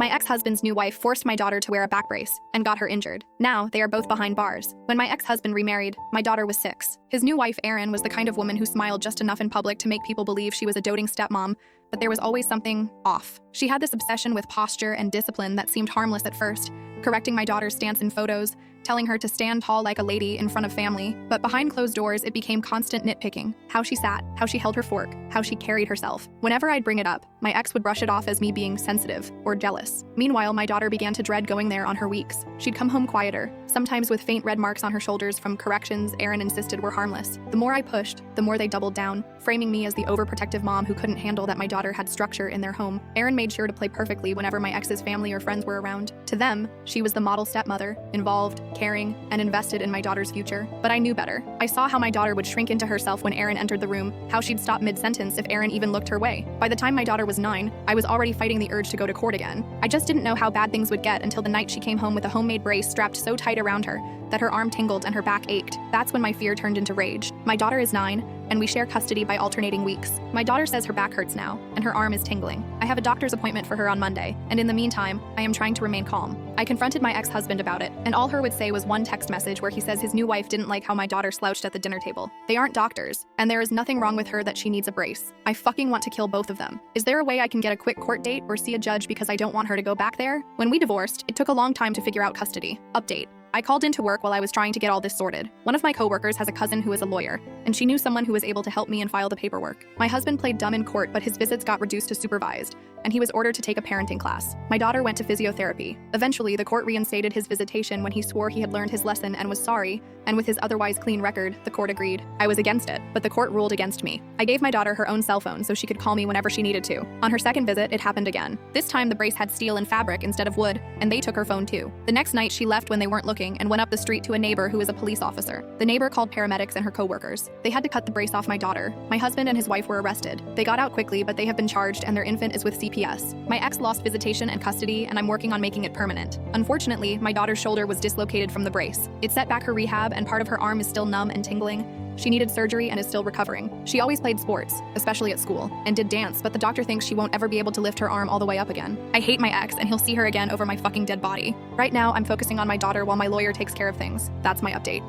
My ex-husband's new wife forced my daughter to wear a back brace and got her injured. Now, they are both behind bars. When my ex-husband remarried, my daughter was 6. His new wife, Erin, was the kind of woman who smiled just enough in public to make people believe she was a doting stepmom, but there was always something off. She had this obsession with posture and discipline that seemed harmless at first, correcting my daughter's stance in photos, telling her to stand tall like a lady in front of family. But behind closed doors, it became constant nitpicking. How she sat, how she held her fork, how she carried herself. Whenever I'd bring it up, my ex would brush it off as me being sensitive or jealous. Meanwhile, my daughter began to dread going there on her weeks. She'd come home quieter, sometimes with faint red marks on her shoulders from corrections Erin insisted were harmless. The more I pushed, the more they doubled down, framing me as the overprotective mom who couldn't handle that my daughter had structure in their home. Erin made sure to play perfectly whenever my ex's family or friends were around. To them, she was the model stepmother, involved, caring, and invested in my daughter's future. But I knew better. I saw how my daughter would shrink into herself when Erin entered the room, how she'd stop mid-sentence if Erin even looked her way. By the time my daughter was 9, I was already fighting the urge to go to court again. I just didn't know how bad things would get until the night she came home with a homemade brace strapped so tight around her that her arm tingled and her back ached. That's when my fear turned into rage. My daughter is 9, and we share custody by alternating weeks. My daughter says her back hurts now, and her arm is tingling. I have a doctor's appointment for her on Monday, and in the meantime, I am trying to remain calm. I confronted my ex-husband about it, and all her would say was one text message where he says his new wife didn't like how my daughter slouched at the dinner table. They aren't doctors, and there is nothing wrong with her that she needs a brace. I fucking want to kill both of them. Is there a way I can get a quick court date or see a judge because I don't want her to go back there? When we divorced, it took a long time to figure out custody. Update. I called into work while I was trying to get all this sorted. One of my coworkers has a cousin who is a lawyer, and she knew someone who was able to help me and file the paperwork. My husband played dumb in court, but his visits got reduced to supervised, and he was ordered to take a parenting class. My daughter went to physiotherapy. Eventually, the court reinstated his visitation when he swore he had learned his lesson and was sorry, and with his otherwise clean record, the court agreed. I was against it, but the court ruled against me. I gave my daughter her own cell phone so she could call me whenever she needed to. On her second visit, it happened again. This time, the brace had steel and fabric instead of wood, and they took her phone too. The next night, she left when they weren't looking and went up the street to a neighbor who is a police officer. The neighbor called paramedics and her coworkers. They had to cut the brace off my daughter. My husband and his wife were arrested. They got out quickly, but they have been charged and their infant is with CPS. My ex lost visitation and custody, and I'm working on making it permanent. Unfortunately, my daughter's shoulder was dislocated from the brace. It set back her rehab, and part of her arm is still numb and tingling. She needed surgery and is still recovering. She always played sports, especially at school, and did dance, but the doctor thinks she won't ever be able to lift her arm all the way up again. I hate my ex, and he'll see her again over my fucking dead body. Right now, I'm focusing on my daughter while my lawyer takes care of things. That's my update.